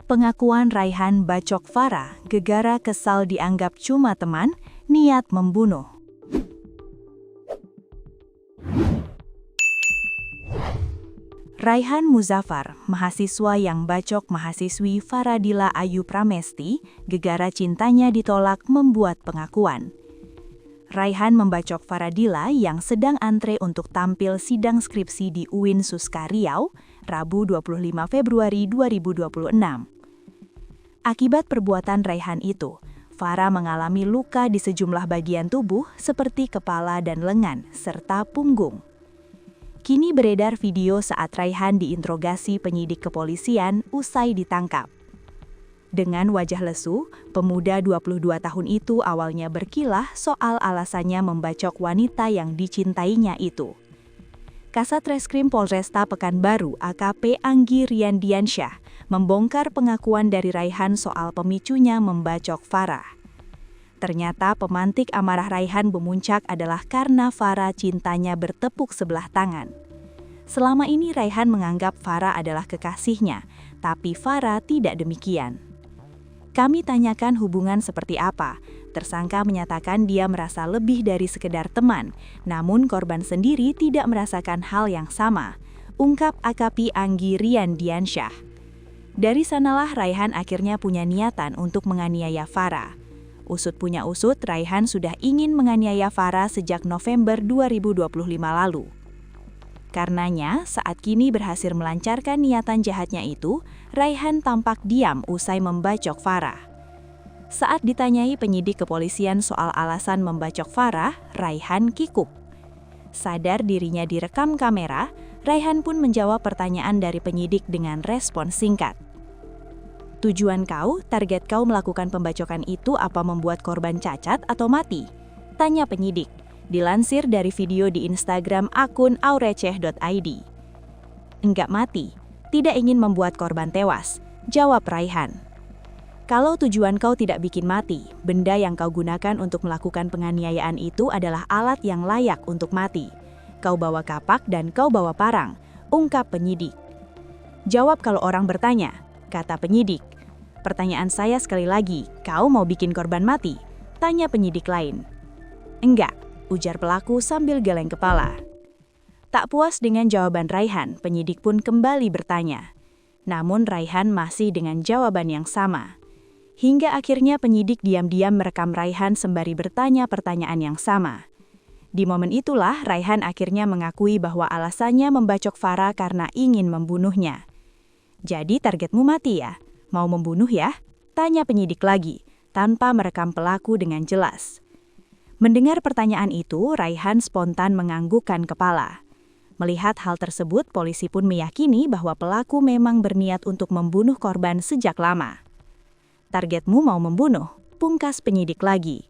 Pengakuan Raihan bacok Farah, gegara kesal dianggap cuma teman, niat membunuh. Raihan Muzaffar, mahasiswa yang bacok mahasiswi Faradila Ayu Pramesti, gegara cintanya ditolak membuat pengakuan. Raihan membacok Faradila yang sedang antre untuk tampil sidang skripsi di UIN Suska Riau, Rabu 25 Februari 2026. Akibat perbuatan Raihan itu, Farah mengalami luka di sejumlah bagian tubuh seperti kepala dan lengan, serta punggung. Kini beredar video saat Raihan diinterogasi penyidik kepolisian usai ditangkap. Dengan wajah lesu, pemuda 22 tahun itu awalnya berkilah soal alasannya membacok wanita yang dicintainya itu. Kasat Reskrim Polresta Pekanbaru AKP Anggi Riandiansyah membongkar pengakuan dari Raihan soal pemicunya membacok Farah. Ternyata pemantik amarah Raihan memuncak adalah karena Farah cintanya bertepuk sebelah tangan. Selama ini Raihan menganggap Farah adalah kekasihnya, tapi Farah tidak demikian. Kami tanyakan hubungan seperti apa. Tersangka menyatakan dia merasa lebih dari sekedar teman, namun korban sendiri tidak merasakan hal yang sama, ungkap AKP Anggi Riandiansyah. Dari sanalah Raihan akhirnya punya niatan untuk menganiaya Farah. Usut punya usut, Raihan sudah ingin menganiaya Farah sejak November 2025 lalu. Karenanya, saat kini berhasil melancarkan niatan jahatnya itu, Raihan tampak diam usai membacok Farah. Saat ditanyai penyidik kepolisian soal alasan membacok Farah, Raihan kikuk. Sadar dirinya direkam kamera, Raihan pun menjawab pertanyaan dari penyidik dengan respon singkat. Tujuan kau, target kau melakukan pembacokan itu apa membuat korban cacat atau mati? Tanya penyidik. Dilansir dari video di Instagram akun aureceh.id. Enggak mati, tidak ingin membuat korban tewas, jawab Raihan. Kalau tujuan kau tidak bikin mati, benda yang kau gunakan untuk melakukan penganiayaan itu adalah alat yang layak untuk mati. Kau bawa kapak dan kau bawa parang, ungkap penyidik. Jawab kalau orang bertanya, kata penyidik. Pertanyaan saya sekali lagi, kau mau bikin korban mati? Tanya penyidik lain. Enggak, ujar pelaku sambil geleng kepala. Tak puas dengan jawaban Raihan, penyidik pun kembali bertanya. Namun Raihan masih dengan jawaban yang sama. Hingga akhirnya penyidik diam-diam merekam Raihan sembari bertanya pertanyaan yang sama. Di momen itulah Raihan akhirnya mengakui bahwa alasannya membacok Farah karena ingin membunuhnya. Jadi targetmu mati ya? Mau membunuh ya? Tanya penyidik lagi, tanpa merekam pelaku dengan jelas. Mendengar pertanyaan itu, Raihan spontan menganggukkan kepala. Melihat hal tersebut, polisi pun meyakini bahwa pelaku memang berniat untuk membunuh korban sejak lama. Targetmu mau membunuh, pungkas penyidik lagi.